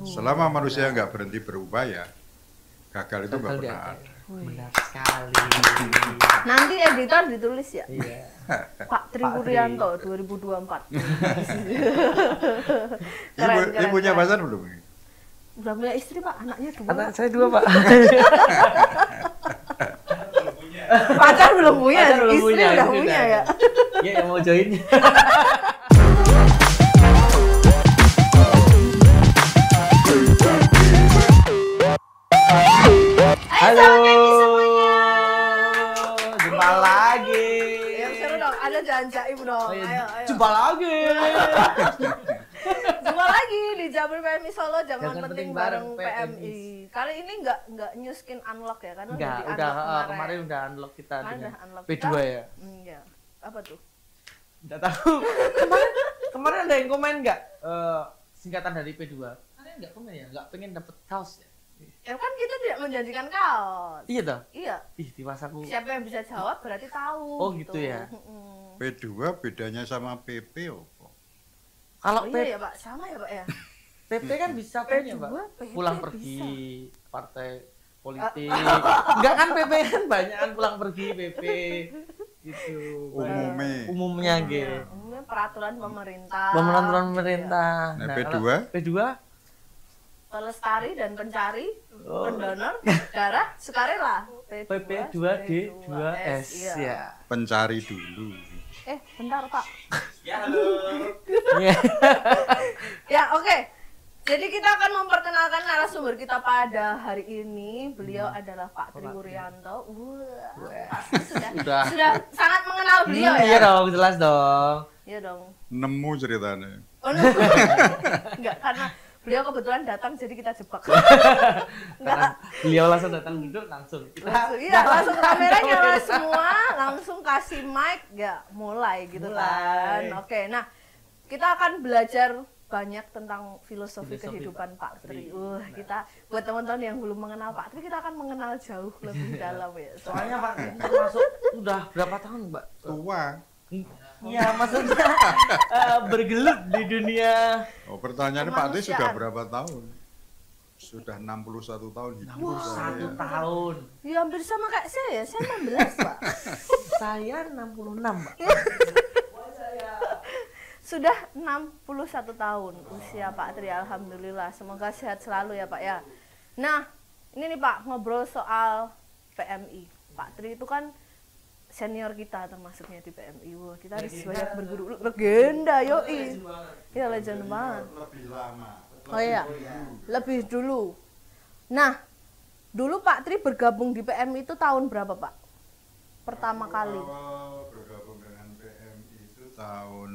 Selama manusia nggak berhenti berupaya, gagal itu nggak Gagal pernah dia. ada. Benar sekali. Nanti editor ditulis ya. Iya. Pak Tri Pak Tri. Wuryanto 2024. Ibunya pacar belum? Udah punya istri Pak, anaknya 2. Anak saya 2, Pak. Pacar belum punya, Pacar belum istri punya, udah istri punya udah. ya. Iya, yang mau join. Halo. Jumpa lagi. Yang seru dong, ada jangan jaim dong. Ayo. Jumpa lagi. Jumpa lagi di Jamur PMI Solo, jangan Jangan penting penting bareng bareng PMI. Kali ini nggak new skin unlock ya, karena Enggak, di udah unlock kemarin udah unlock kita Kan dengan udah unlock P2 kita. ya. Iya. Apa tuh? Enggak tahu. Kemarin ada yang komen enggak singkatan dari P2? Kalian enggak komen ya? Enggak pengen dapet kaos ya? Ya kan kita tidak menjanjikan kaos. Iya toh? Iya. Ih, di masaku. Siapa yang bisa jawab berarti tahu. Oh, gitu ya? Mm-mm. P2 bedanya sama PP apa? Kalau Oh iya ya Pak, sama ya Pak ya. PP kan bisa P2, punya, Pak. PP Pulang bisa. pergi partai politik. Enggak kan PP kan banyakan pulang pergi PP gitu. Umumnya Iya, gitu. umumnya peraturan pemerintah. Pemerintah. Nah, kalau P2? P2 Pelestari dan pencari, Oh. pendonor darah sukarela. PP2D2S Iya. ya. Pencari dulu. Bentar Pak. Iya. Ya oke. Jadi kita akan memperkenalkan narasumber kita pada hari ini. Beliau adalah Pak Tri Wuryanto. Wah, sudah sangat mengenal beliau Iya ya. dong, jelas dong. Iya dong. Nemu ceritanya. Oh, no. Enggak, karena beliau kebetulan datang jadi kita jebak. Karena beliau langsung datang duduk langsung. Iya, langsung kamera nyala semua, langsung kasih mic, ya mulai gitu Mulai. kan. Oke, nah kita akan belajar banyak tentang filosofi Filosofi kehidupan Pak Tri. Tri. Kita buat teman-teman yang belum mengenal Pak Tri, kita akan mengenal jauh lebih dalam ya. Soalnya Pak termasuk udah berapa tahun, Mbak? Tua. Iya, maksudnya bergelut di dunia. Oh, pertanyaannya Pak Tri sudah Kemanusiaan. berapa tahun? Sudah 61 tahun hidup. 61 saya. tahun. Ya hampir sama kayak saya 16 Pak. Saya 66, Mbak. Sudah 61 tahun usia Pak Tri, alhamdulillah. Semoga sehat selalu ya Pak ya. Nah, ini nih Pak, ngobrol soal PMI. Pak Tri itu kan senior kita termasuknya di PMI. Wah, kita harus banyak berguru. Legenda, yoi. Iya, legend banget. Lebih lama. Oh iya, lebih dulu. Nah, dulu Pak Tri bergabung di PMI itu tahun berapa Pak? Pertama kali. Awal bergabung dengan PMI itu tahun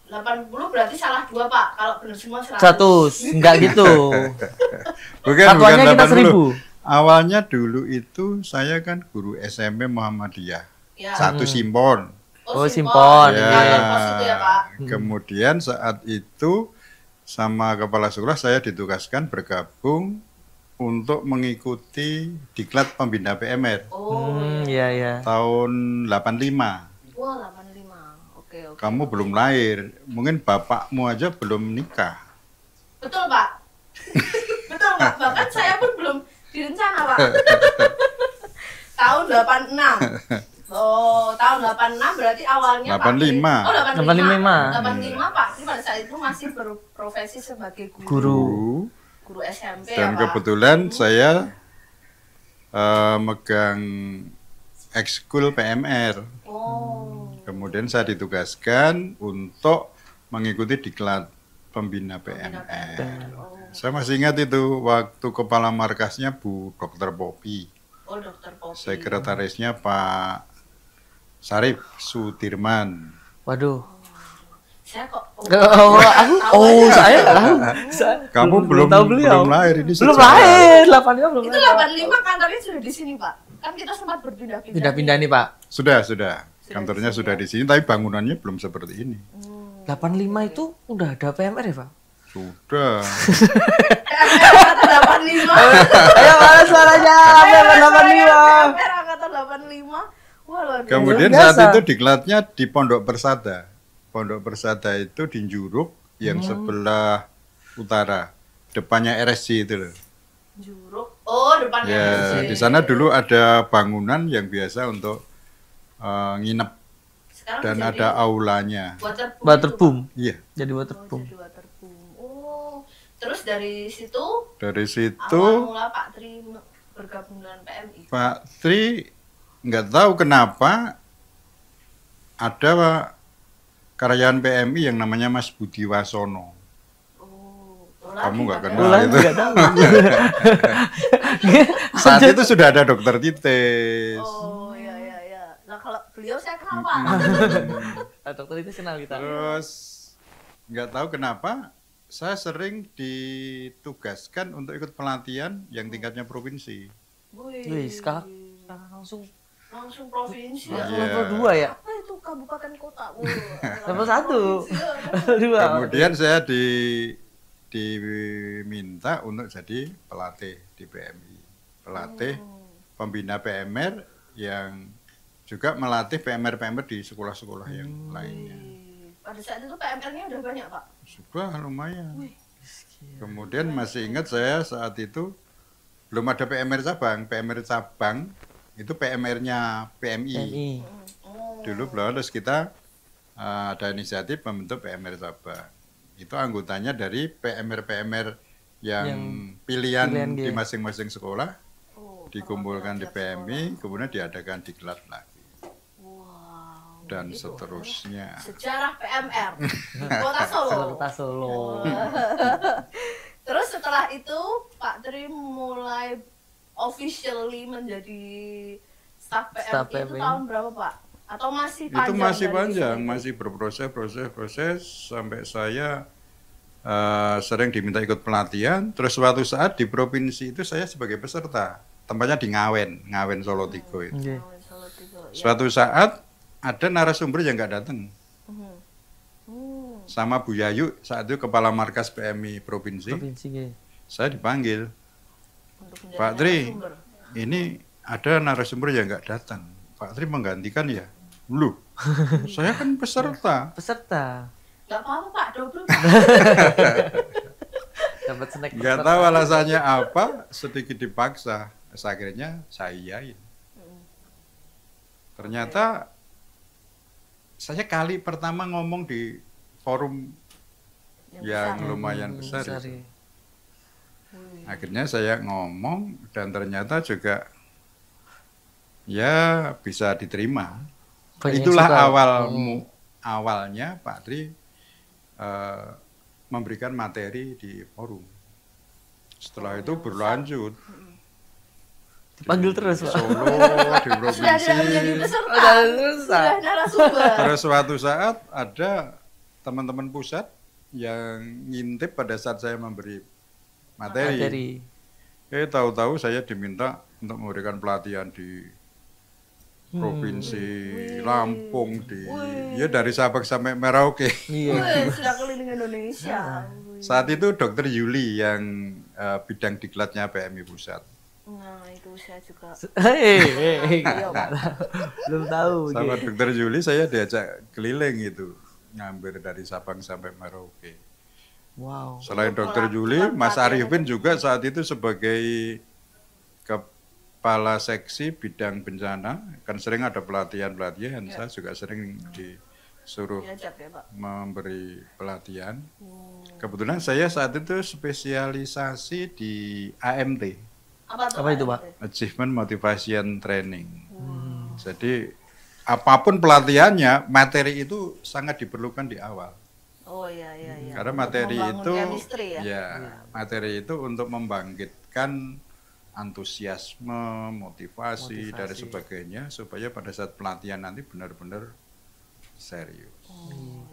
80 berarti salah 2 Pak. Kalau benar semua 100, enggak gitu. Bukan Satuannya kita 80. 1000. Awalnya dulu itu saya kan guru SMP Muhammadiyah. Ya. Satu Simpon. Oh, Simpon. Ya. Ya. Pos itu ya Pak. Kemudian saat itu sama kepala sekolah saya ditugaskan bergabung untuk mengikuti diklat pembina PMR Oh, Iya, iya. tahun 85. wah 85. Oke. Kamu belum lahir, mungkin bapakmu aja belum nikah. Betul Pak. Betul Pak. Bahkan saya pun belum direncana Pak. Tahun 86. Oh, tahun 86 berarti awalnya Pak Tri. 85. Oh, 85. 85. 85 Pak Tri pada saat itu masih berprofesi sebagai guru Guru. SMP Dan ya Pak. kebetulan saya megang ekskul PMR. Oh. Kemudian saya ditugaskan untuk mengikuti diklat pembina Pembina PMR. Oh. Saya masih ingat itu waktu kepala markasnya Bu Dr. Popi, Oh, Dokter Popi. sekretarisnya Pak Sarif Sudirman. Waduh. Saya kok Saya Kamu belum tahu beliau. belum lahir ini Belum sejarah. lahir, 85 belum itu lahir. 85 kantornya sudah di sini Pak. Kan kita sempat berpindah-pindah. Pindah-pindah nih, Pak. Sudah. Sudah Kantornya di sini, sudah di sini, tapi bangunannya belum seperti ini. 85 itu udah ada PMR ya, Pak? Sudah. angkatan 85. Ayo, mana suaranya? PMR 85. PMR angkatan 85. Wah, luar biasa. Kemudian Luar biasa. saat itu diklatnya di Pondok Persada. Pondok Persada itu di Njuruk yang sebelah utara, depannya RSC itu loh. Juruk. Oh, depannya Ya, RSC. di sana dulu ada bangunan yang biasa untuk nginep Sekarang dan jadi ada aulanya. Waterboom. Iya. Jadi Oh, waterboom. jadi waterboom. Oh, terus dari situ Dari situ awal mula Pak Tri bergabung dengan PMI. Pak Tri nggak tahu kenapa ada karyawan PMI yang namanya Mas Budi Wasono. Oh, Kamu nggak kenal Ulang itu? nggak tahu. Saat itu sudah ada dokter Titis. Oh, iya iya iya. Nah, kalau beliau saya kenal Pak. Dokter itu kenal kita. Terus nggak tahu kenapa saya sering ditugaskan untuk ikut pelatihan yang tingkatnya provinsi. Wih, sekarang Langsung provinsi ya. Iya. level 2 ya? Apa itu kabupaten kota? Level 1. Level 2. Kemudian saya diminta untuk jadi pelatih di PMI, pelatih pembina PMR yang juga melatih PMR di sekolah-sekolah yang lainnya. Pada saat itu PMR-nya udah banyak Pak. Sudah lumayan. Kemudian masih ingat saya saat itu belum ada PMR cabang itu PMR-nya PMI. PMI. Dulu belum, terus kita ada inisiatif membentuk PMR cabang. Itu anggotanya dari PMR yang pilihan di G. masing-masing sekolah Oh, dikumpulkan di PMI, kemudian diadakan diklat lagi wow. dan seterusnya. Sejarah PMR di Kota Solo. Kota Solo. Terus setelah itu Pak Tri mulai officially menjadi staf Staf PMI itu PMI. tahun berapa Pak? Atau masih Itu panjang? masih dari panjang, situ? masih berproses sampai saya sering diminta ikut pelatihan. Terus suatu saat di provinsi itu saya sebagai peserta, tempatnya di Ngawen Solo Tigo itu. Oke. Oh, Solo Tigo, ya. Suatu saat ada narasumber yang nggak datang, Mhm. Hmm. sama Bu Yayu saat itu kepala markas PMI provinsi. Provinsi G. Saya dipanggil, Untuk menjadi Pak Tri, narasumber. ini ada narasumber yang nggak datang. Pak Tri menggantikan ya? Loh, saya kan peserta. Peserta. Nggak apa-apa Pak, double Pak. Dapat snack. Nggak peserta. tahu alasannya apa, sedikit dipaksa. Terus akhirnya saya iyain. Ternyata saya kali pertama ngomong di forum yang besar. lumayan besar Besar, itu. ya. Akhirnya saya ngomong dan ternyata juga ya bisa diterima. Banyak yang Itulah suka. awalnya Pak Tri memberikan materi di forum. Setelah itu berlanjut Dipanggil terus, di Pak. Solo, di Sudah tidak menjadi provinsi. peserta. Udah selesai. Sudah narasumber. Terus suatu saat ada teman-teman pusat yang ngintip pada saat saya memberi materi. Tahu-tahu saya diminta untuk memberikan pelatihan di provinsi Lampung, ya dari Sabang sampai Merauke. Iya. Wih, sudah keliling Indonesia. Saat itu Dokter Yuli yang bidang diklatnya PMI Pusat. Nah, itu saya juga. Belum tahu. Sama G. Dokter Yuli saya diajak keliling itu, ngambil dari Sabang sampai Merauke. Wow. Selain Dokter Yuli, Mas Arifin juga saat itu sebagai kepala seksi bidang bencana, kan sering ada pelatihan-pelatihan. Saya juga sering disuruh Diajak ya Pak. memberi pelatihan. Kebetulan saya saat itu spesialisasi di AMT, Apa itu, Pak? Achievement Motivation Training. Jadi apapun pelatihannya, materi itu sangat diperlukan di awal. Oh iya iya iya. Karena Untuk materi membangun itu, chemistry ya. materi itu untuk membangkitkan antusiasme, motivasi, dan sebagainya, supaya pada saat pelatihan nanti benar-benar serius.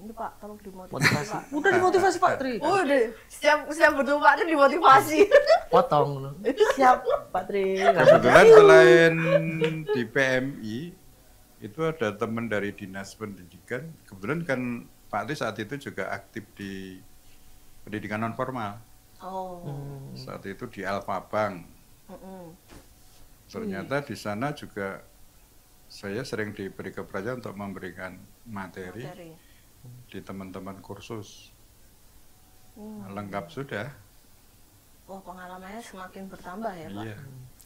Ini Pak, tolong dimotivasi. Motivasi. Pak. Udah dimotivasi Pak Tri. Udah, setiap bertemu Pak Tri dimotivasi. Potong. Siap Pak Tri. Kebetulan selain di PMI, itu ada teman dari Dinas Pendidikan. Kebetulan kan Pak Tri saat itu juga aktif di pendidikan non formal. Oh. Saat itu di Alfabang. Ternyata di sana juga saya sering diberi kepercayaan untuk memberikan materi di teman-teman kursus. Lengkap sudah. Wah, pengalamannya semakin bertambah ya, Pak. Iya.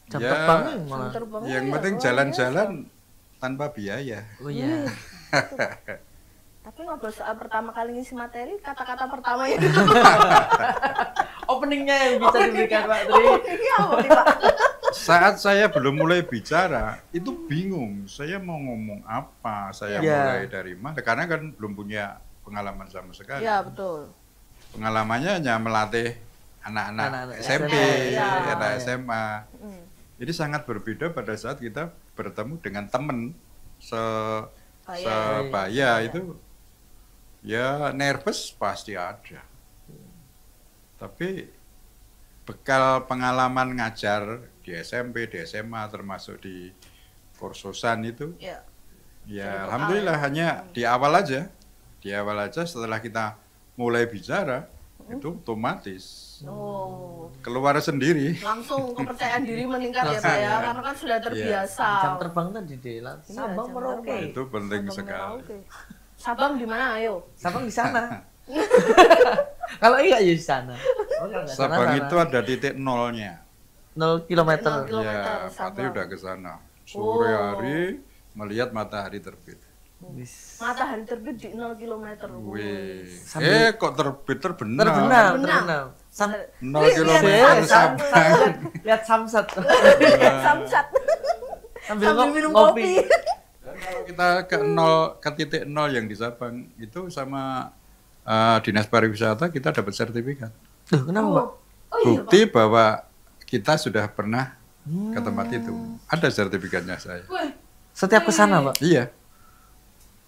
Jam Ya, terbangnya Jam malah. terbangnya yang ya penting luar jalan-jalan tanpa biaya. Oh iya. biasa. Tapi ngobrol soal pertama kali ngisi materi, kata-kata pertamanya Openingnya yang bisa diberikan Pak Tri. ini apa nih, Pak? Saat saya belum mulai bicara, itu bingung. Saya mau ngomong apa, saya Iya. mulai dari mana. Karena kan belum punya pengalaman sama sekali. Iya, betul. Pengalamannya hanya melatih anak-anak Anak-anak SMP, Iya. anak SMA. Mm. Jadi sangat berbeda pada saat kita bertemu dengan teman Sebaya. sebaya itu, ya nervous pasti ada. Tapi bekal pengalaman ngajar di SMP, di SMA, termasuk di kursusan itu, Ya. ya alhamdulillah hanya di awal aja. Di awal aja setelah kita mulai bicara, itu otomatis Oh, keluar sendiri. langsung kepercayaan diri meningkat ya, Pak ya, karena kan sudah terbiasa. Jam terbang tadi deh. Iya, Sabang jam Merauke. terbang. Itu penting Sabang sekali. Merauke. Sabang di mana, ayo? Sabang di sana. Kalau iya ya di sana. Oh, kalau nggak Sabang sana. itu ada titik nolnya. 0 kilometer. 0 kilometer. Ya, Pati Sabang. udah ke sana. Sore Oh. hari melihat matahari terbit. Wis. Matahari terbit di 0 kilometer. Wih. Sambil- Kok terbit terbenam? Terbenam, Terbenam. terbenam. 0 kilometer Sabang. Lihat samsat. Samsat. Sambil Sambil minum ngopi. kopi. Dan kalau kita ke titik nol yang di Sabang itu sama Dinas Pariwisata kita dapat sertifikat. Duh, kenapa, Pak? Oh iya, Bukti bahwa kita sudah pernah ke tempat itu. Ada sertifikatnya saya. Wih, Setiap ke sana, Pak. Iya.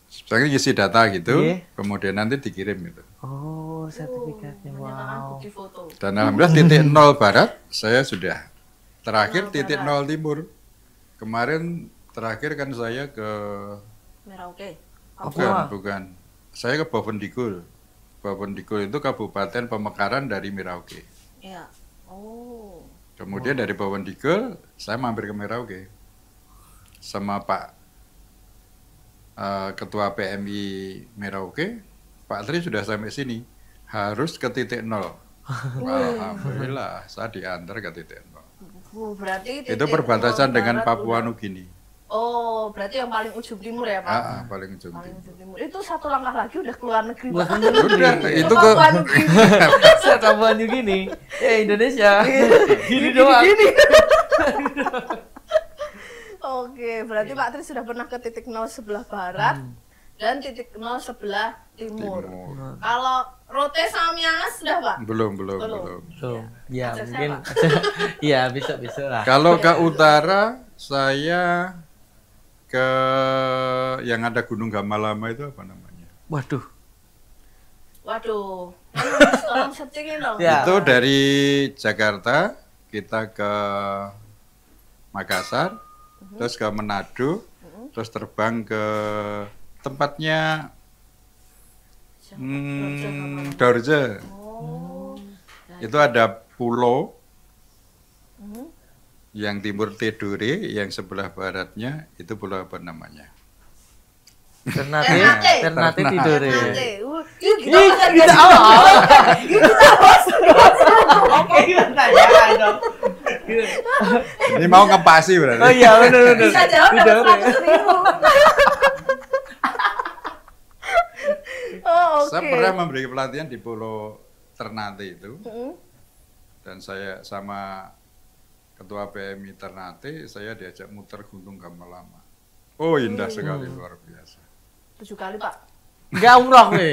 Saya isi data gitu, Iya. kemudian nanti dikirim gitu. Oh, sertifikatnya. menyatakan Wow. bukti foto. Dan alhamdulillah titik nol barat saya sudah. Terakhir titik nol timur. Kemarin terakhir kan saya ke Merauke. Papua. bukan. Saya ke Bovendigul. Bovendigul itu Kabupaten Pemekaran dari Merauke. Iya. Oh. Kemudian dari Bovendigul saya mampir ke Merauke sama Pak Ketua PMI Merauke. Pak Tri sudah sampai sini, harus ke titik nol. Alhamdulillah saya diantar ke titik nol. Berarti Itu titik perbatasan nol dengan barat Papua udah- Nugini. Oh, berarti yang paling ujung timur ya, Pak? Paling ujung Paling timur. ujung timur. Itu satu langkah lagi udah keluar negeri, Pak. Udah, itu ke Papua Nugini. Saya tambahan juga gini. Indonesia. Gini doang. Oke, berarti Pak Tri sudah pernah ke titik nol sebelah barat dan titik nol sebelah timur. timur. Kalau Rote sama Miangas sudah, Pak? Belum. Belum. Tuh, ya Ajak mungkin. saya, Iya, besok-besok lah. Kalau ke utara, saya ke yang ada Gunung Gamalama itu apa namanya? Waduh. Waduh, tolong searchingin dong. Ya. Itu dari Jakarta kita ke Makassar, terus ke Manado, terus terbang ke tempatnya Dorje. Oh. Itu ada pulau Mhm. yang timur Tidore, yang sebelah baratnya itu pulau apa namanya? Ternate, Ternate. Ternate Tidore. Nanti, yuk kita Ih, makan kita nasi. awal. Yuk kita bos. Oke, kita tanya dong. Ini mau ngepasi berarti. Oh iya, benar. Bisa jawab dapat 100.000. Oh, oke. Saya pernah memberi pelatihan di Pulau Ternate itu, Mm-mm. dan saya sama Ketua PMI Ternate, saya diajak muter Gunung Gamalama. Oh indah sekali, luar biasa. 7 kali, Pak. Enggak umroh gue.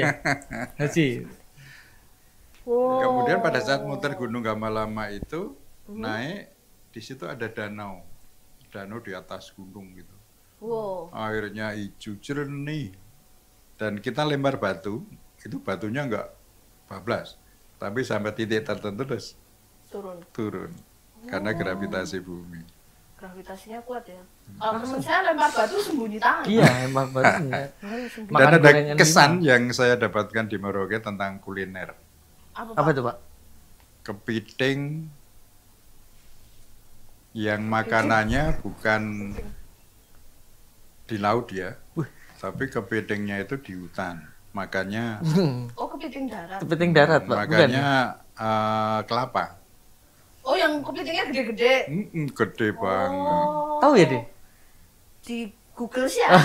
Haji. Wow. Kemudian pada saat muter Gunung Gamalama itu naik, di situ ada danau di atas gunung gitu. Wow. Airnya hijau jernih, dan kita lempar batu, itu batunya enggak bablas, tapi sampai titik tertentu terus turun karena gravitasi bumi. Gravitasinya kuat ya. Kalau temen saya lempar batu sembunyi tangan. Iya, emang barunya. Dan Makan ada gorengan kesan yang saya dapatkan di Merauke tentang kuliner. Apa itu, Pak? Kepiting yang makanannya bukan di laut ya, tapi kepitingnya itu di hutan. Makannya Oh, kepiting darat. Kepiting darat, Pak. Bukan. makannya kelapa. Oh, yang kepitingnya gede-gede. Gede banget. Oh. Tahu ya, Dek? Di Google sih ada.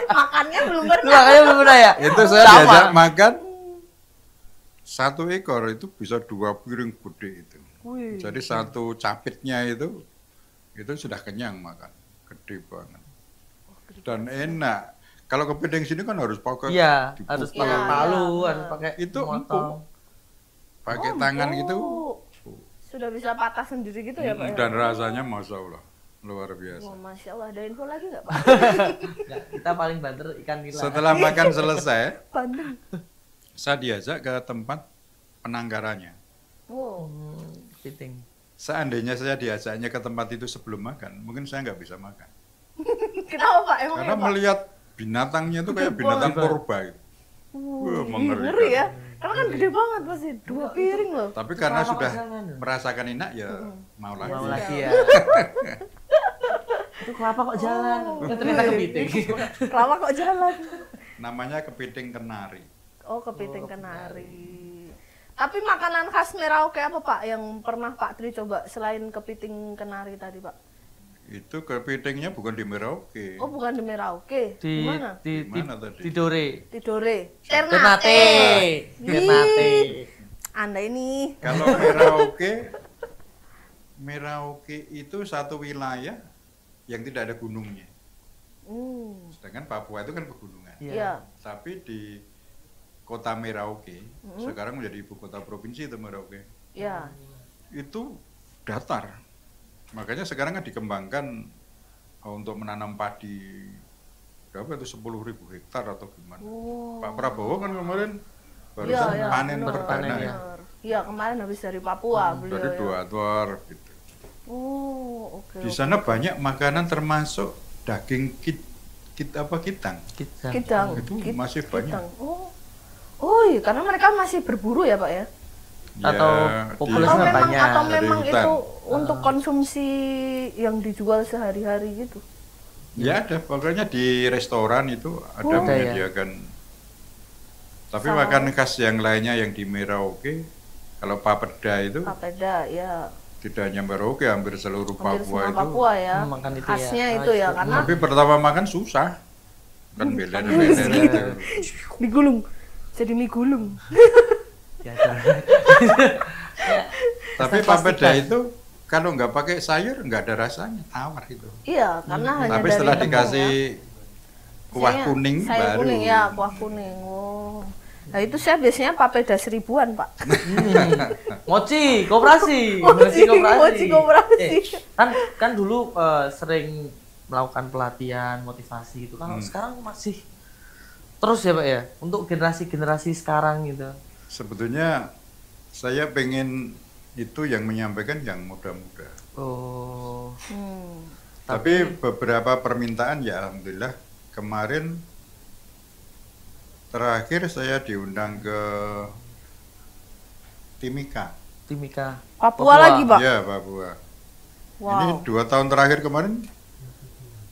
Makannya belum Lu pernah. makanya belum pernah ya? Itu saya Sama. diajak makan 1 ekor itu bisa 2 piring gede itu. Wih. Jadi 1 capitnya itu sudah kenyang makan, gede banget. Dan enak. Kalau kepiting sini kan harus pakai Iya, dipukul. harus pakai Iya, palu, iya, harus benar. pakai Itu motong. pakai Oh, tangan empuk. gitu. Sudah bisa patah sendiri gitu ya, Pak? ya? Dan rasanya masya Allah luar biasa. Oh, Masya Allah, ada info lagi nggak, Pak? Nggak, kita paling banter ikan nila. Setelah makan selesai, Bandeng. saya diajak ke tempat penangkarannya. Oh. Kepiting. Seandainya saya diajaknya ke tempat itu sebelum makan, mungkin saya nggak bisa makan. Kenapa, Pak? Emang Karena ya, Pak? melihat binatangnya itu kayak binatang purba. Gitu. Wah, mengerikan. Ngeri ya. Karena kan gede banget pasti, 2 piring loh. Tapi karena Kenapa sudah kok jangan? merasakan enak ya mau lagi. Mau lagi ya. Itu kelapa kok jalan? Kan ternyata kepiting. Kelapa kok jalan? Namanya kepiting kenari. Oh, kepiting kenari. Tapi makanan khas Merauke apa, Pak, yang pernah Pak Tri coba selain kepiting kenari tadi, Pak? Itu kepitingnya bukan di Merauke. Oh, bukan di Merauke. Di Mana? di Mana tadi? di Dore. Tidore. Ternate. Ternate. Ternate. Anda ini. Kalau Merauke itu satu wilayah yang tidak ada gunungnya. Sedangkan Papua itu kan pegunungan. Iya. Tapi di kota Merauke, sekarang menjadi ibu kota provinsi itu Merauke, Iya. itu datar. Makanya sekarang kan dikembangkan untuk menanam padi, berapa itu 10.000 hektar atau gimana. Oh. Pak Prabowo kan kemarin Iya, barusan iya, panen benar, perdana Panen, ya. ya. Iya, kemarin habis dari Papua beliau. Dari ya. 2 ekor gitu. Oh, oke. Di sana banyak makanan termasuk daging kitang. Kita. Kidang. Itu Kid- masih banyak. kidang. Oh. Oh, iya, karena mereka masih berburu ya, Pak ya? Atau populasi Atau Terusnya memang banyak. atau Dari memang hutan. itu untuk konsumsi yang dijual sehari-hari gitu. Ya ada, pokoknya di restoran itu ada Oh. Ada ya? menyediakan. Tapi Sama. makanan khas yang lainnya yang di Merauke, kalau papeda itu Papeda ya. tidak hanya Merauke, hampir seluruh Hampir Papua semua itu. Papua ya. Makan itu ya. Khasnya Oh, itu ya, itu. karena Tapi pertama makan susah, kan beler-beler gitu. mie gulung. Jadi mie gulung. Ya, Tapi Asal papeda pastikan. itu kalau nggak pakai sayur nggak ada rasanya, tawar itu. Iya, karena hanya Tapi dari setelah tepung dikasih ya. kuah Saya- kuning sayur baru. kuning ya, kuah kuning. Oh. Nah, itu saya biasanya papeda 1000-an, Pak. Mochi, koperasi. Mochi koperasi. Kan dulu sering melakukan pelatihan, motivasi gitu. Kalau sekarang masih terus ya, Pak ya, untuk generasi-generasi sekarang gitu. Sebetulnya saya pengen itu yang menyampaikan yang muda-muda. Oh. Tapi beberapa permintaan ya alhamdulillah kemarin terakhir saya diundang ke Timika. Timika. Papua lagi, Pak. Ya Papua. Ini Wow. 2 tahun terakhir kemarin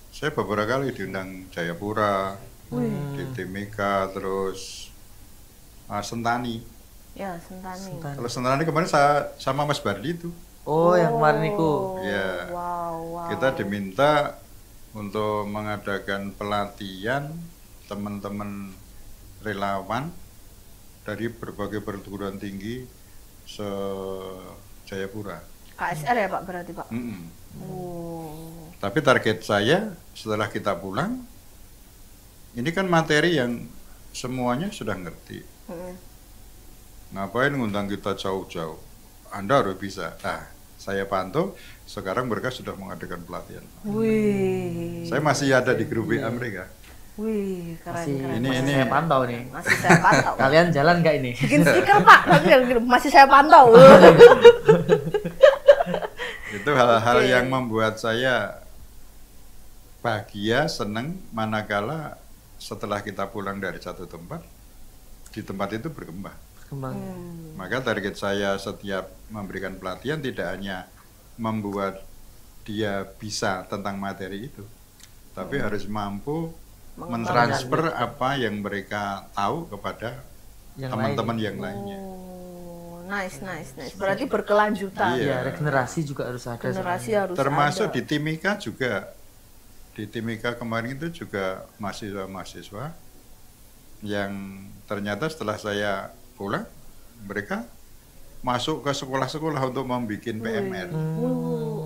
saya beberapa kali diundang Jayapura, di Timika, terus Sentani. Ya, Sentani. Kalau Sentani kemarin saya sama Mas Bardi itu. Oh, yang kemarin itu. Ya. Wow. Kita diminta untuk mengadakan pelatihan teman-teman relawan dari berbagai perguruan tinggi se-Jayapura. KSR ya, Pak, berarti, Pak. Mm-mm. Oh. Tapi target saya setelah kita pulang, ini kan materi yang semuanya sudah ngerti. Ngapain ngundang kita jauh-jauh? Anda harus bisa. Nah, saya pantau, sekarang mereka sudah mengadakan pelatihan. Wih. Saya masih ada di grup WA mereka. Wih, keren, Masih, keren. Ini saya pantau nih. Masih saya pantau. Kalian jalan nggak ini? Bikin stiker, Pak. Nanti masih saya pantau. Itu hal-hal Oke. yang membuat saya bahagia, senang, manakala setelah kita pulang dari satu tempat, di tempat itu berkembang. Kembang. Maka target saya setiap memberikan pelatihan tidak hanya membuat dia bisa tentang materi itu, tapi harus mampu mentransfer apa yang mereka tahu kepada teman-teman yang lainnya. Nice. Berarti berkelanjutan. Iya, regenerasi juga harus ada. Generasi harus termasuk ada. di Timika juga. Di Timika kemarin itu juga mahasiswa-mahasiswa yang ternyata setelah saya pulang, mereka masuk ke sekolah-sekolah untuk membuat PMR.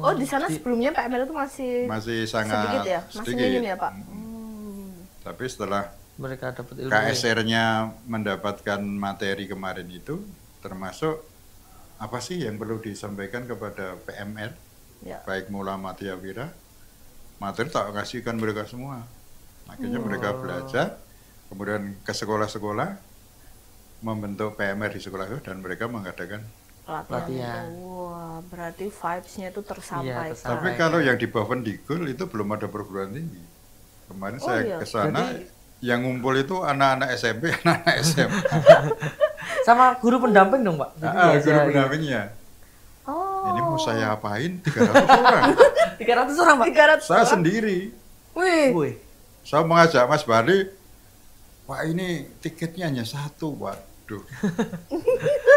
Oh, di sana sebelumnya PMR itu masih sangat sedikit ya? Masih minim ya, Pak? Tapi setelah mereka dapat ilmu. KSR-nya mendapatkan materi kemarin itu, termasuk apa sih yang perlu disampaikan kepada PMR, baik Mula Madya Wira, materi tak kasihkan mereka semua. Akhirnya mereka belajar, kemudian ke sekolah-sekolah, membentuk PMR di sekolah itu, dan mereka mengadakan pelatihan. Wah, berarti vibes-nya itu tersampaikan. Tapi kalau yang di Bovendigul itu belum ada perguruan tinggi. Kemarin saya ke sana, yang ngumpul itu anak-anak SMP, anak-anak SMA. Sama guru pendamping dong, Pak? Guru pendampingnya. Oh. Ini mau saya apain? 300 orang. 300 orang, Pak? 300 Saya orang? sendiri. Wih. Saya mengajak Mas Bali, Pak ini tiketnya hanya 1, Waduh.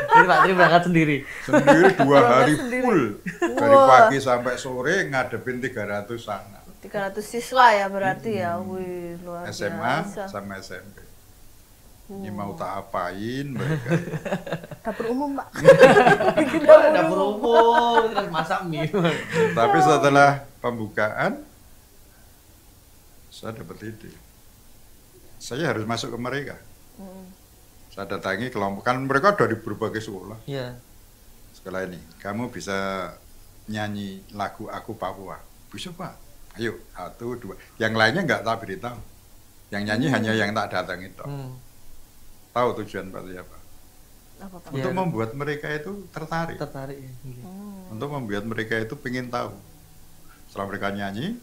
Jadi Pak Tri berangkat sendiri? Sendiri 2 hari full. Dari pagi sampai sore ngadepin 300 anak. 300 siswa ya berarti ya. Wih, luar SMA biasa. sama SMP. Ini mau tak apain mereka. Dapur umum, Pak. Dapur umum, terus masak mie. Tapi setelah pembukaan, saya dapat ide. Saya harus masuk ke mereka. Saya datangi kelompok, kan mereka dari berbagai sekolah. Iya. Sekolah ini, kamu bisa nyanyi lagu Aku Papua. Bisa, Pak? Ayo, 1, 2. Yang lainnya nggak tak beritahu. Yang nyanyi hanya yang tak datang itu. Tahu tujuan Pak siapa? Apa, Pak? Untuk membuat mereka itu tertarik. Tertarik ya. Untuk membuat mereka itu pengen tahu. Setelah mereka nyanyi,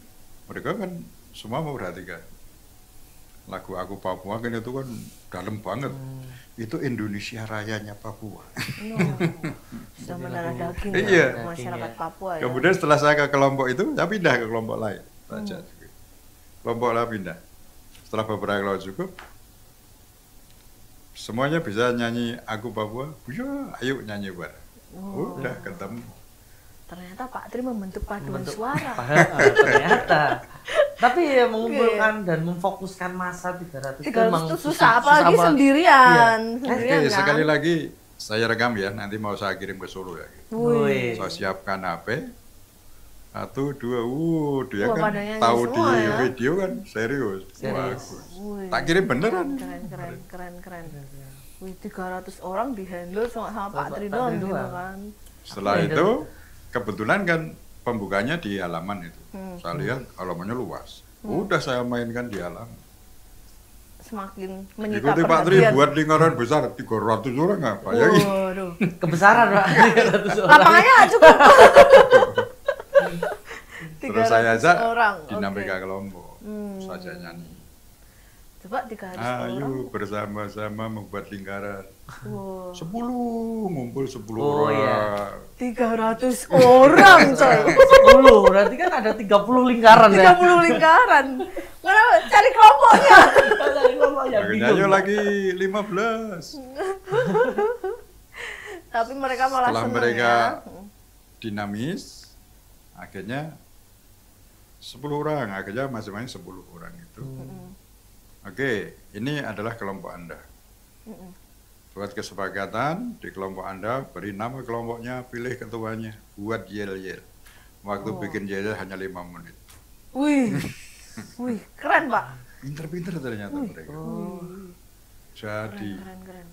mereka kan semua memperhatikan. Lagu Aku Papua kan itu kan dalam banget. Itu Indonesia Rayanya Papua. Sudah mendarah daging Iya. masyarakat Papua ya. Kemudian setelah saya ke kelompok itu, saya pindah ke kelompok lain. Kelompok lain pindah. Setelah beberapa kelompok cukup, semuanya bisa nyanyi Aku Papua. Ya, ayo nyanyi bareng. Udah ketemu. Ternyata Pak Tri membentuk paduan suara. Ternyata. Tapi ya mengumpulkan dan memfokuskan masa 300 itu memang susah, apalagi sendirian. Oke, sekali lagi saya rekam ya, nanti mau saya kirim ke Solo ya. Saya siapkan HP. 1, 2, dia kan tahu di video kan serius. Bagus. Tak kirim beneran. Keren. Wih, 300 orang dihandle sama Pak Tri doang gitu kan. Setelah itu kebetulan kan pembukanya di halaman itu. Saya lihat halamannya luas. Udah saya mainkan di halaman. Semakin menyita Ikuti Pak Tri buat lingkaran besar 300 orang nggak Pak? Waduh. Kebesaran Pak. 300 orang. Lapangannya nggak cukup. Terus saya ajak dinamika kelompok. Saja nyanyi. Coba 300 orang. Ayo bersama-sama membuat lingkaran. 10 ngumpul 10 Oh, orang. iya. 300 orang coy. 10, berarti kan ada 30 lingkaran ya. 30 lingkaran. Kenapa cari kelompoknya? Akhirnya ayo lagi 15. Tapi mereka malah Setelah senang mereka ya. dinamis, akhirnya 10 orang, akhirnya masing-masing 10 orang itu. Oke, ini adalah kelompok Anda. Buat kesepakatan di kelompok Anda, beri nama kelompoknya, pilih ketuanya, buat yel-yel. Waktu bikin yel hanya 5 menit. Wih, keren Pak. Pinter-pinter ternyata mereka. Jadi, Keren.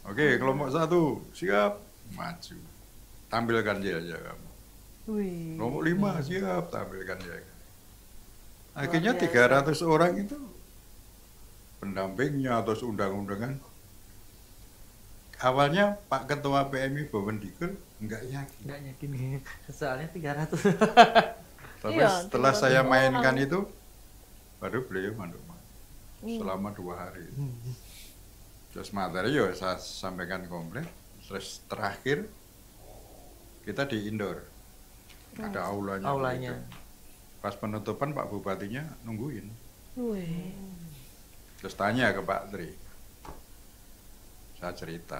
oke, kelompok 1, siap, maju. Tampilkan yel-yel kamu. Wih. Kelompok 5, siap, tampilkan yel. Akhirnya 300 orang itu pendampingnya atau undang-undangan. Awalnya Pak Ketua PMI Bovendigul enggak yakin. Soalnya 300. Tapi setelah saya mainkan itu, baru beliau manduk selama 2 hari. Terus materi ya saya sampaikan komplit. Terus terakhir kita di indoor, ada aulanya. Aulanya. Gitu. Pas penutupan Pak Bupatinya nungguin. Wih. Terus tanya ke Pak Tri. Saya cerita.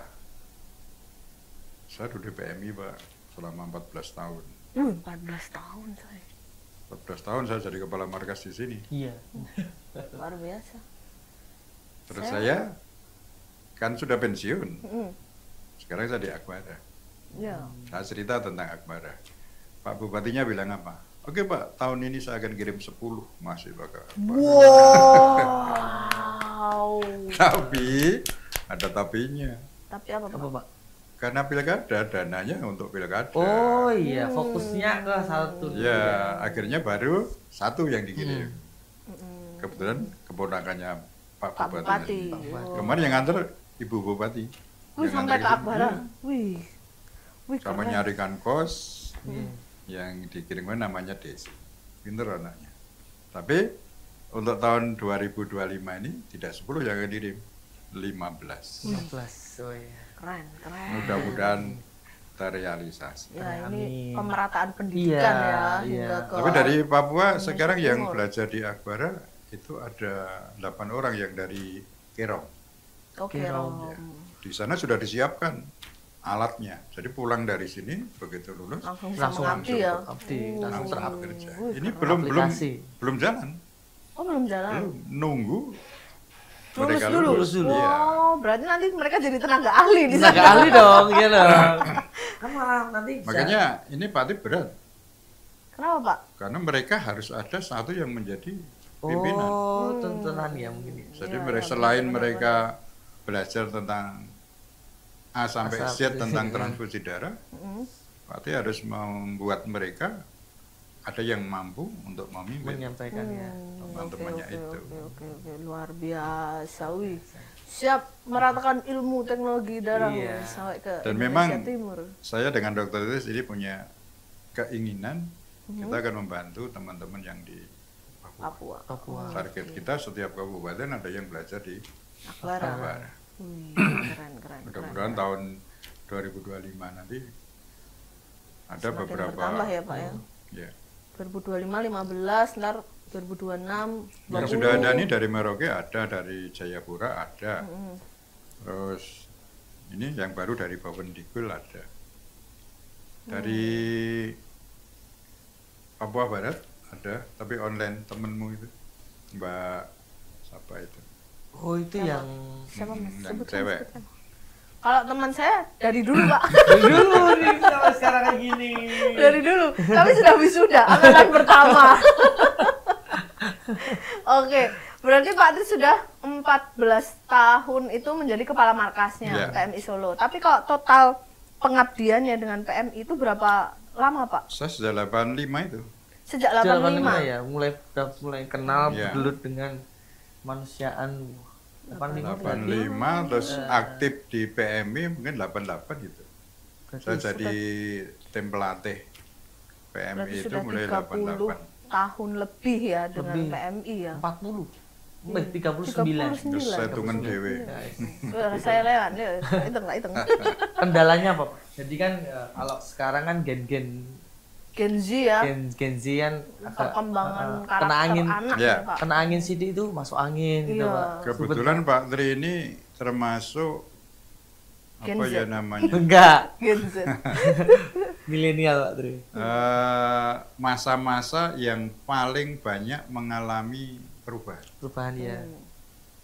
Saya duduk di PMI Pak selama 14 tahun. 14 tahun saya. 14 tahun saya jadi kepala markas di sini. Iya. Luar biasa. Terus saya kan sudah pensiun. Mm. Sekarang saya di Akbara. Ya. Saya cerita tentang Akbara. Pak Bupatinya bilang apa? Oke Pak, tahun ini saya akan kirim 10 mahasiswa ke Akbara. Wow. Tapi ada tapinya. Tapi apa, Pak? Apa, Pak? Karena pilkada, dananya untuk pilkada. Oh iya, fokusnya ke satu. Ya, akhirnya baru satu yang dikirim. Kebetulan keponakannya Pak Pak Bupati. Bupati. Kemarin yang nganter Ibu Bupati. Wih, Yang sampai nganter ke ke sini. Akbara. Wih. Wih, Sama keren. nyarikan kos yang dikirimkan namanya Desi. Pinter anaknya. Tapi untuk tahun 2025 ini tidak 10 yang akan dikirim, 15. 15. Oh iya. Keren, keren. Mudah-mudahan terrealisasi. Ya, Amin. ini pemerataan pendidikan Iya, ya iya. hingga ke Tapi dari Papua Indonesia sekarang yang Timur. belajar di Akbara itu ada 8 orang yang dari Kerong. Oke, Rom. Rom. Di sana sudah disiapkan alatnya. Jadi pulang dari sini begitu lulus Langsung bisa Langsung mengabdi ya. abdi, Oh. langsung langsung terapkan. bekerja. Wih, Ini keren. Aplikasi. belum jalan. Oh, belum jalan. Belum nunggu Lulus mereka dulu. lulus dulu. Iya. Oh, berarti nanti mereka jadi tenaga ahli di Tenaga sana. ahli dong, iya dong. Kan malah nanti bisa. Makanya ini Patip berat Kenapa, Pak? karena mereka harus ada satu yang menjadi pimpinan. Oh, tuntunan ya mungkin ya. Jadi Iya, mereka iya, selain benar-benar. mereka belajar tentang A sampai A Z sampai tentang Z. transfusi darah, Mm. Patip harus membuat mereka ada yang mampu untuk memimpin. Menyampaikan ya. Teman-temannya itu. Oke, luar biasa. Wih. Siap meratakan ilmu teknologi darah Iya. sampai ke Dan Indonesia memang Timur. saya dengan Dr. Idris ini punya keinginan kita akan membantu teman-teman yang di Papua. Papua. Papua. Target kita setiap kabupaten ada yang belajar di Akbara. Akbara. Wih, keren. Mudah-mudahan tahun 2025 nanti ada Semakin beberapa bertambah ya, Pak ya. ya. 2025 15, ntar 2026 Yang 20. sudah ada nih dari Merauke ada, dari Jayapura ada. Terus ini yang baru dari Bawendigul ada. Dari Papua Barat ada, tapi online temenmu itu. Mbak siapa itu? Oh, itu yang Siapa Mas? Yang Sebutkan, cewek. sebutkan. Kalau teman saya dari dulu, Pak. dulu nih sampai sekarang kayak gini. Dari dulu. Tapi sudah wisuda, angkatan pertama. Oke, berarti Pak Tri sudah 14 tahun itu menjadi kepala markasnya Iya. PMI Solo. Tapi kalau total pengabdiannya dengan PMI itu berapa lama, Pak? Saya sudah 85 itu. Sejak 85 85. ya, mulai kenal Iya. bergelut dengan manusiaan. 85 85 terus aktif di PMI mungkin 88 gitu. berarti Saya jadi tim pelatih PMI Berarti itu sudah mulai 30 88. tahun lebih ya dengan Lebih. PMI ya. 40. 39. 39. Terus saya hitungan dewe. Saya lewat, ya. Hitung. Kendalanya apa, Pak? Jadi kan kalau sekarang kan gen-gen Gen Z ya, Gen Z kan agak, perkembangan kena karakter angin, anak Ya. ya, Pak. kena angin sidik itu masuk angin gitu, Iya. Pak. Kebetulan Pak Tri ini termasuk Gen apa Z. ya namanya? Enggak, Gen Z. milenial Pak Tri. Masa-masa yang paling banyak mengalami perubahan. Perubahan ya.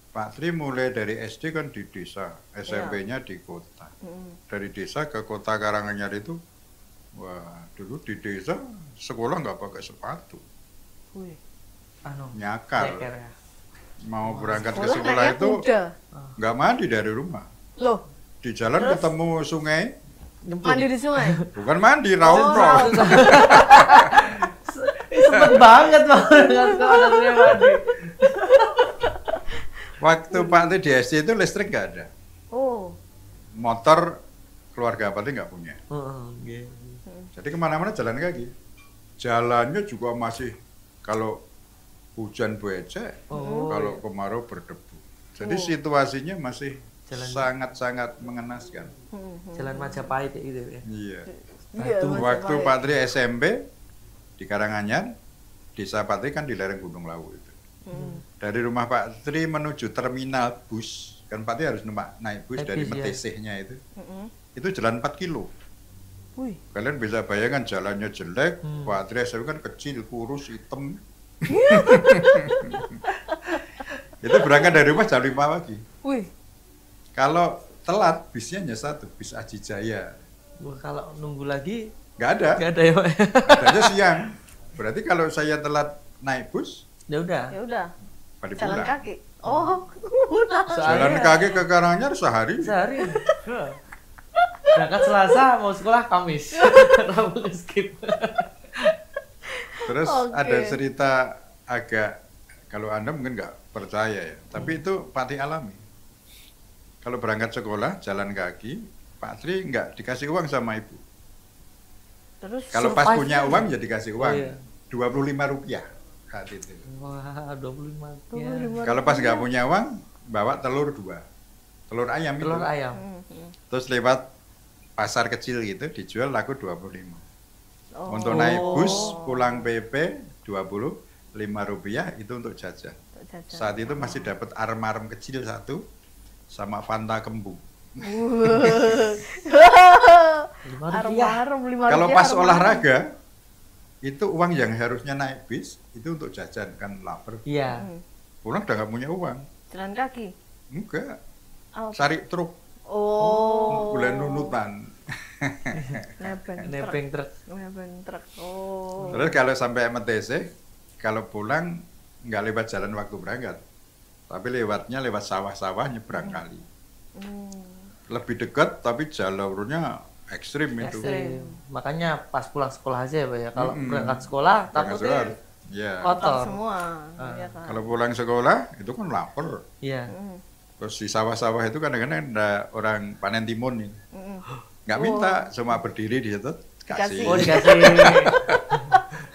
Pak Tri mulai dari SD kan di desa, SMP-nya di kota. Dari desa ke kota Karanganyar itu, wah dulu di desa sekolah nggak pakai sepatu, Wih. Anu, nyakar. ceker ya. Mau berangkat ke Sekolah sekolah naiknya itu kuda. nggak mandi dari rumah. Loh, Di jalan Terus? ketemu sungai, mandi di sungai. bukan mandi, raung-raung. Sempet banget Pak. Kalau ada Surya Madi. Waktu Pak Tri di SD itu listrik nggak ada, Oh, motor keluarga Pak Tri nggak punya. Gitu. Jadi kemana-mana jalan kaki. Jalannya juga masih kalau hujan becek, kalau kemarau berdebu. Jadi situasinya masih Jalan- sangat-sangat mengenaskan. Jalan Majapahit ya gitu ya. Iya. iya. Waktu Majapahit. Pak Tri SMP di Karanganyar, desa Pak Tri kan di lereng Gunung Lawu itu. Dari rumah Pak Tri menuju terminal bus, kan Pak Tri harus naik bus dari Metesehnya itu. Itu jalan 4 kilo. Wih. Kalian bisa bayangkan jalannya jelek, Pak Tri SMP kan kecil, kurus, hitam. Itu berangkat dari rumah jam 5 pagi. Wih. Kalau telat, bisnya hanya satu, bis Aji Jaya. Wah, kalau nunggu lagi Nggak ada. nggak ada ya Pak. Adanya siang. Berarti kalau saya telat naik bus, Ya udah. Ya udah. pada Jalan pulang. kaki. Oh. Jalan kaki ke Karanganyar sehari. Sehari. Berangkat Selasa, mau sekolah Kamis. Rabu skip. Terus Oke. ada cerita agak, kalau Anda mungkin nggak percaya ya, tapi itu Pak Tri alami. Kalau berangkat sekolah, jalan kaki, Pak Tri nggak dikasih uang sama ibu. Terus Kalau pas survive punya aja. uang ya dikasih uang, Oh, iya. Rp25 saat itu. Wah, 25. Ya. 25 Kalau pas nggak punya uang, bawa telur 2. Telur ayam Telur itu. ayam. Terus lewat pasar kecil gitu, dijual laku 25. Oh. Untuk naik bus, pulang PP, Rp25 itu untuk jajan. Jajan. Saat itu masih dapat arem-arem kecil satu, sama Fanta kembung. Arem-arem 5 Kalau rupiah, pas arem-arem. olahraga, itu uang yang harusnya naik bis, itu untuk jajan, kan lapar. Iya. Pulang udah nggak punya uang. Jalan kaki. Enggak, Oh. cari truk, Oh. bulan nunutan. Nebeng truk. Nebeng truk. Oh. Terus kalau sampai MTC, kalau pulang nggak lewat jalan waktu berangkat, tapi lewatnya lewat sawah-sawah nyebrang kali. Lebih dekat, tapi jalurnya ekstrim itu. Ekstrim. Makanya pas pulang sekolah aja ya Pak ya. Kalau Mm-mm. berangkat sekolah Berangkat takutnya sekolah, ya. Kotor kotor. semua. Iya kan. Kalau pulang sekolah itu kan lapar. Iya. Terus di sawah-sawah itu kadang-kadang ada orang panen timun nih. Nggak Oh. minta, cuma berdiri di situ kasih. Oh, dikasih.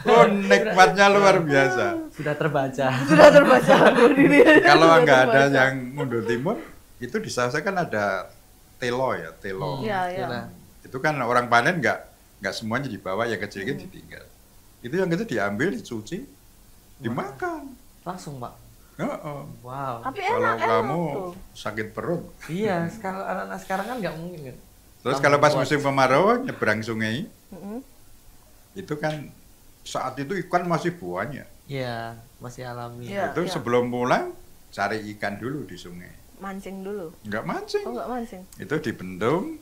Oh, nikmatnya luar biasa. Sudah terbaca. Sudah terbaca berdiri. Kalau Sudah nggak ada terbaca. yang ngunduh timun, itu di sawah kan ada telo ya, telo. Iya, iya. Iya. Itu kan orang panen nggak semuanya dibawa, yang kecil-kecil ditinggal. Itu yang kecil diambil, dicuci, dimakan. Langsung Pak. Heeh. Wow. Tapi Kalau enak kamu tuh. sakit perut. Iya, sekarang anak-anak sekarang kan nggak mungkin kan. Terus Lambung kalau pas kuat. musim kemarau nyebrang sungai, Mm-mm. itu kan saat itu ikan masih banyak. Iya, masih alami. Iya. Itu sebelum pulang cari ikan dulu di sungai. Mancing dulu. Nggak mancing. Oh, enggak mancing. Itu dibendung.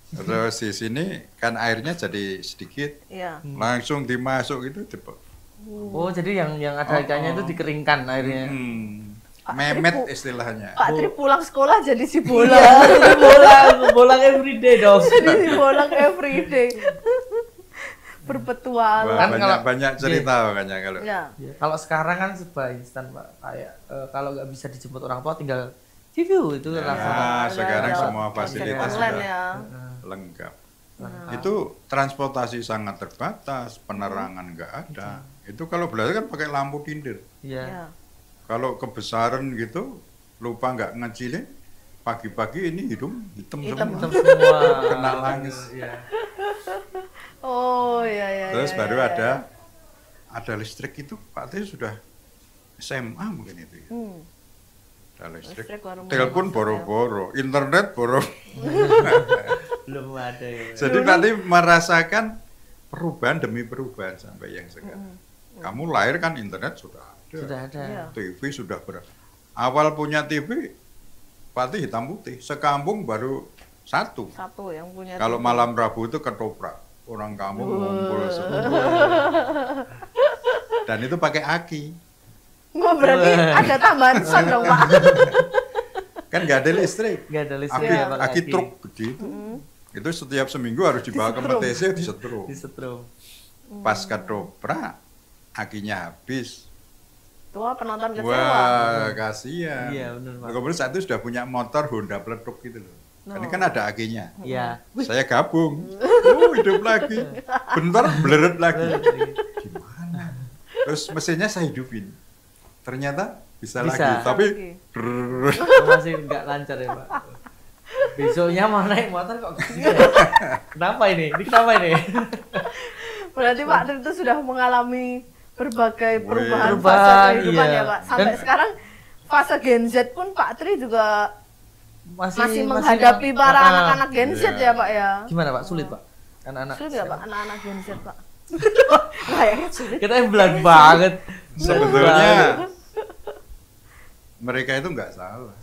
Terus di sini kan airnya jadi sedikit, Iya. langsung dimasuk gitu cepet. Oh, jadi yang ada ikannya itu dikeringkan airnya. Memet istilahnya. Pak Tri pulang sekolah jadi si bola. Iya, jadi bolang everyday dong. Jadi si bola everyday. Berpetualang. Wah, Kan kalau- banyak cerita makanya kalau. Ya. Ya, kalau sekarang kan serba instan Pak. Kayak kalau nggak bisa dijemput orang tua tinggal review itu langsung. Nah, sekarang Ada semua fasilitas online sudah ya. lengkap. Lengkap. Itu transportasi sangat terbatas, penerangan nggak ada. Itu kalau belajar kan pakai lampu tindir. Iya. Ya. Kalau kebesaran gitu, lupa nggak ngecilin, pagi-pagi ini hidung hitam Hitam. semua. Hitam semua. Kena langis. Iya. Oh, iya iya. Terus iya, baru iya. ada listrik itu Pak Teh sudah SMA mungkin itu ya. Ada listrik. Listrik baru mulai Telepon masuk, boro-boro, internet boro. Belum ada ya. Jadi Pak Teh merasakan perubahan demi perubahan sampai yang sekarang. Kamu lahir kan internet sudah ada. Sudah ada. Iya. TV sudah awal punya TV Pak Teh hitam putih, sekampung baru satu. Satu yang punya. Kalau TV. malam Rabu itu ketoprak, orang kampung ngumpul semua. Dan itu pakai aki. Oh, berarti ada tambahan sound dong, Pak. Kan nggak ada listrik. Nggak ada listrik Aki, ya Pak. aki truk gede itu. Itu setiap seminggu harus dibawa ke Disetrum. MTC disetrum. Disetrum. Pas ketoprak, akinya habis. Tua penonton kecewa. Wah, kasihan. Iya, benar, Pak. Kemudian saat itu sudah punya motor Honda peletuk gitu loh. Ini kan ada akinya. Iya. Saya gabung. Hidup lagi. Bentar bleret lagi. Gimana? Terus mesinnya saya hidupin. Ternyata bisa lagi. Bisa. Tapi Masih nggak lancar ya Pak. Besoknya mau naik motor kok gini ya? Kenapa ini? Ini kenapa ini? Berarti Pak Tri itu sudah mengalami berbagai perubahan Perubahan, fase kehidupan iya. ya Pak. Sampai Dan- sekarang fase Gen Z pun Pak Tri juga masih masih menghadapi para Ah, anak-anak Gen Z Iya. ya Pak ya. Gimana Pak? Sulit Pak? Anak-anak. Sulit nggak Pak anak-anak Gen Z Pak? Kayaknya sulit. Kita yang belan banget. Sebetulnya mereka itu nggak salah,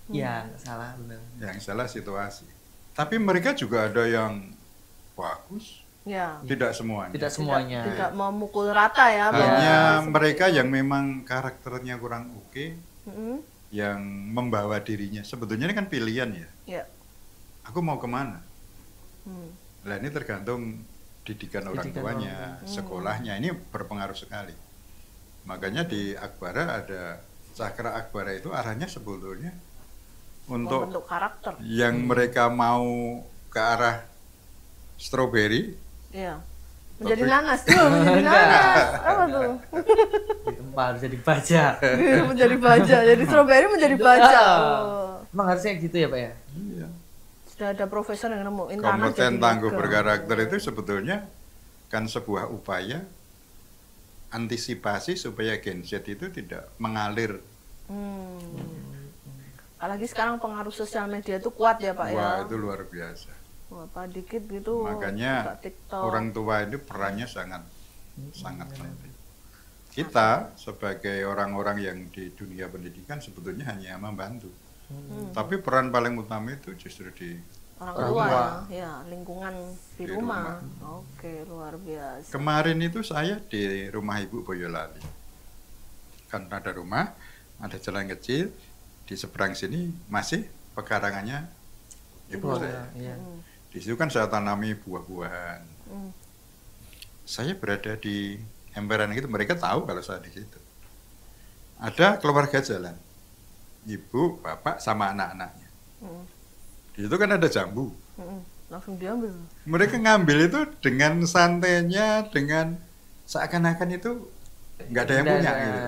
Iya, nggak salah benar. yang salah situasi. Tapi mereka juga ada yang bagus, Ya. tidak semuanya. Tidak semuanya. Tidak memukul rata ya. Hanya Pak. mereka yang memang karakternya kurang oke, Mm-mm. yang membawa dirinya. Sebetulnya ini kan pilihan ya. Ya. Aku mau kemana? Hmm. Nah ini tergantung didikan orang Didikan tuanya, orang sekolahnya. Ini berpengaruh sekali. Makanya di Akbara ada cakra Akbara itu arahnya sebetulnya untuk Membentuk karakter. yang mereka mau ke arah strawberry. Iya. Menjadi Tapi- nanas tuh, menjadi nanas. Apa tuh? Di tempat harus jadi baja. Menjadi baja. Jadi strawberry menjadi baja. Ya. Oh. Emang harusnya gitu ya Pak ya? Iya. Sudah ada profesor yang nemuin tanah Kompeten jadi tangguh logam. berkarakter itu sebetulnya kan sebuah upaya antisipasi supaya Gen Z itu tidak mengalir. Apalagi sekarang pengaruh sosial media itu kuat ya Pak ya. Wah itu luar biasa. Wah, apa dikit gitu. Makanya buka TikTok. orang tua itu perannya sangat penting. Kita sebagai orang-orang yang di dunia pendidikan sebetulnya hanya membantu. Tapi peran paling utama itu justru di orang orang tua tua. ya, lingkungan di Di rumah. Oke, luar biasa. kemarin itu saya di rumah Ibu Boyolali. Kan ada rumah, ada jalan kecil, di seberang sini masih pekarangannya ibu saya. Iya. Di situ kan saya tanami buah-buahan. Hmm. Saya berada di emperan itu, mereka tahu kalau saya di situ. Ada keluarga jalan, ibu, bapak, sama anak-anaknya. Hmm. Di situ kan ada jambu. Langsung diambil. Mereka ngambil itu dengan santainya, dengan seakan-akan itu nggak ada yang punya gitu.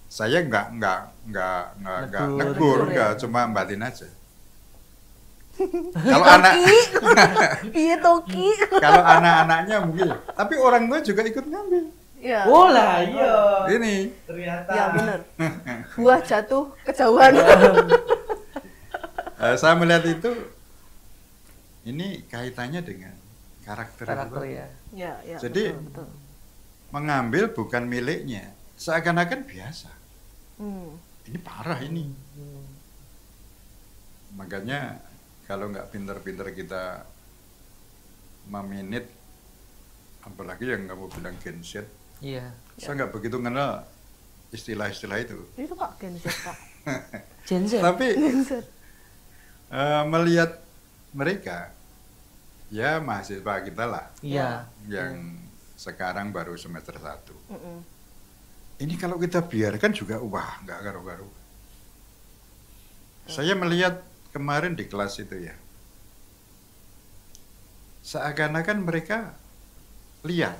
Saya nggak Negur. negur, Negur, nggak ya. cuma batin aja. Kalau anak Piye Toki? kalau anak-anaknya mungkin, tapi orang tua juga ikut ngambil. Ya. Oh lah iya. Ini Ternyata. Ya benar. Buah jatuh kejauhan. saya melihat itu, ini kaitannya dengan karakter. Karakter itu. ya. Ya, ya. Jadi- betul, betul. Mengambil bukan miliknya, seakan-akan biasa. Hmm. Ini parah ini. Makanya kalau nggak pinter-pinter kita meminit, apalagi yang kamu bilang Gen Z, Iya. saya nggak begitu kenal istilah-istilah itu. Itu Pak Gen Z Pak. Gen Z. Tapi Gen Z. melihat mereka, ya mahasiswa kita lah, Iya. yang sekarang baru semester 1. Mm-mm. Ini kalau kita biarkan juga, wah nggak garu-garu. Saya melihat kemarin di kelas itu ya, seakan-akan mereka lihat,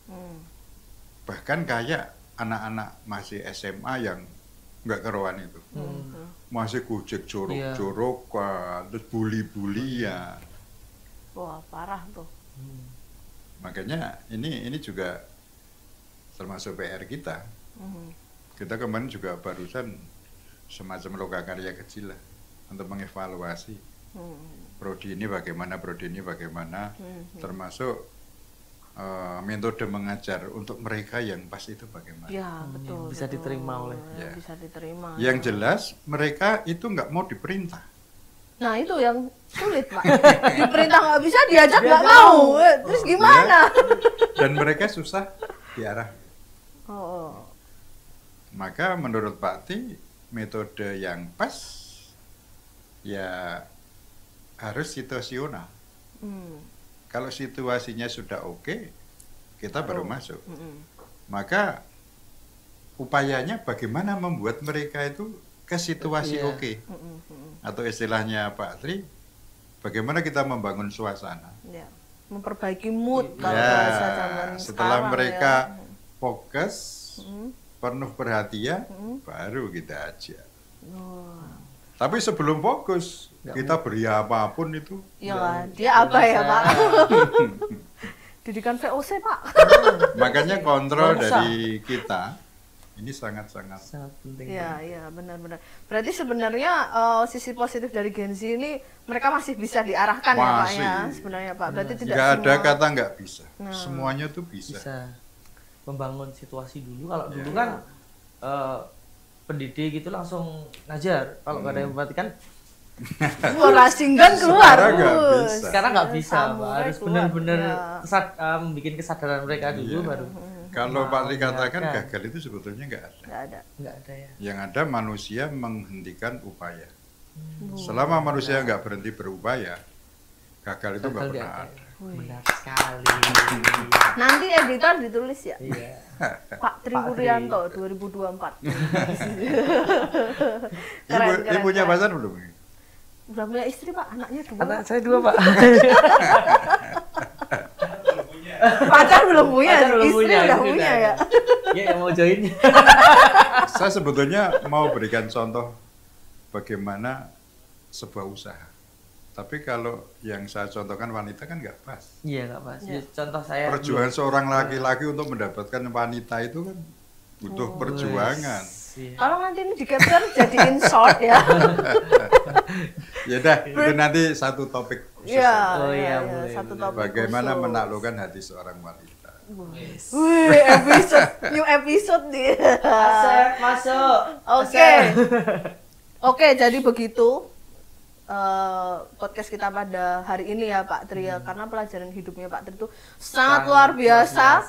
Hmm. bahkan kayak anak-anak masih SMA yang nggak keruan itu, masih gojek jorok-jorokan, terus bully-bulian. Wah, parah tuh. Makanya ini juga termasuk PR kita. Mhm. Kita kemarin juga barusan semacam lokakarya kecil lah untuk mengevaluasi prodi ini bagaimana, termasuk metode mengajar untuk mereka yang pas itu bagaimana. Ya, betul. bisa betul. diterima oleh- Ya, Ya. bisa diterima. Yang jelas mereka itu nggak mau diperintah. Nah, itu yang sulit, Pak. Diperintah nggak bisa, diajak nggak mau. Terus gimana? Dan mereka susah diarah. Oh. Maka menurut Pak Ti, metode yang pas ya harus situasional. Hmm. Kalau situasinya sudah oke, kita baru masuk. Mm-mm. Maka upayanya bagaimana membuat mereka itu ke situasi Iya. oke. Mm-mm. Mm-mm. Atau istilahnya Pak Tri, bagaimana kita membangun suasana. Ya. Memperbaiki mood kalau Ya, bahasa zaman setelah sekarang, mereka ya. fokus, Mm. penuh perhatian, Mm. baru kita ajak. Oh. Tapi sebelum fokus, kita beri apapun itu. Ya kan? Dia apa ya, Pak? didikan VOC, Pak. Makanya kontrol dari kita ini sangat-sangat penting. Iya, benar-benar. Berarti sebenarnya sisi positif dari Gen Z ini mereka masih bisa diarahkan ya, Pak ya, sebenarnya, Pak. Berarti tidak nggak semua... ada kata nggak bisa. Semuanya tuh bisa. Membangun situasi dulu. Kalau dulu kan pendidik itu langsung ngajar. Kalau nggak ada yang memperhatikan, Rasinggan keluar. Sekarang nggak bisa, Pak. Harus benar-benar membuat kesadaran mereka dulu baru. Kalau Pak Tri katakan gagal itu sebetulnya nggak ada. Nggak ada ya. Yang ada manusia menghentikan upaya. Selama manusia nggak berhenti berupaya, gagal itu nggak pernah ada. Benar sekali. Nanti editor ditulis ya. Iya. Pak Tri Wuryanto 2024. Ibunya pacar belum? Udah punya istri, Pak, anaknya 2. Anak saya 2, Pak. Pacar belum punya, istri udah punya ya. Iya, yang mau join. Saya sebetulnya mau berikan contoh bagaimana sebuah usaha. Tapi kalau yang saya contohkan wanita kan nggak pas. Iya, nggak pas. Ya. Contoh saya. Perjuangan seorang laki-laki untuk mendapatkan wanita itu kan butuh perjuangan. Kalau nanti ini di capture jadiin short ya. Ya dah, itu nanti satu topik khusus. Iya, satu topik bagaimana khusus. menaklukkan hati seorang wanita. Wih, new episode nih. Masuk. Oke, jadi begitu podcast kita pada hari ini ya Pak Tri ya, karena pelajaran hidupnya Pak Tri itu sangat luar biasa,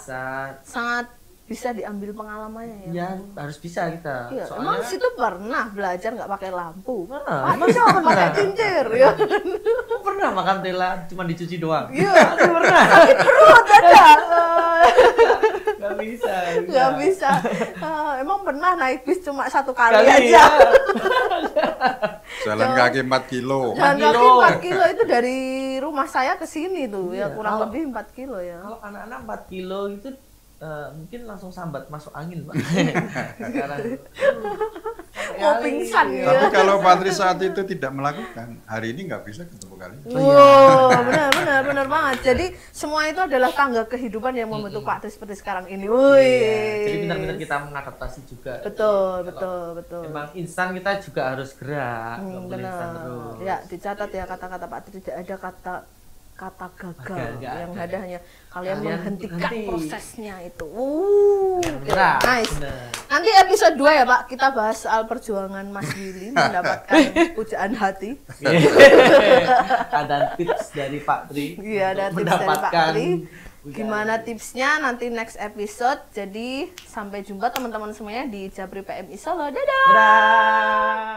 sangat bisa diambil pengalamannya ya. Ya, harus bisa kita. Iya, soalnya emang situ pernah belajar nggak pakai lampu? Pernah. Pernah pakai cincir ya. Pernah makan tela cuma dicuci doang. Iya, pernah. Sakit perut ada. Gak bisa. Gak bisa. Emang pernah naik bis cuma 1 kali aja. Jalan kaki 4 kilo. Jalan kaki 4 kilo itu dari rumah saya ke sini tuh ya, kurang lebih 4 kilo ya. Kalau anak-anak 4 kilo itu mungkin langsung sambat masuk angin, Pak. Sekarang mau pingsan ya. Tapi kalau Patri saat itu tidak melakukan, hari ini nggak bisa ketemu kalian. Wow, benar banget. Jadi semua itu adalah tangga kehidupan yang membentuk Pak Tri seperti sekarang ini. Wih. Jadi benar-benar kita mengadaptasi juga. Betul. Emang instan kita juga harus gerak, nggak boleh instan Benar. terus. Ya, dicatat ya kata-kata Pak Tri, tidak ada kata gagal yang ada hanya kalian menghentikan prosesnya itu. Nice. Bener. Nanti episode 2 ya Pak, kita bahas soal perjuangan Mas Willy mendapatkan pujaan hati. Ada tips dari Pak Tri. Iya, ada tips dari Pak Tri. Gimana tipsnya nanti next episode. Jadi sampai jumpa teman-teman semuanya di Japri PMI Solo. Dadah.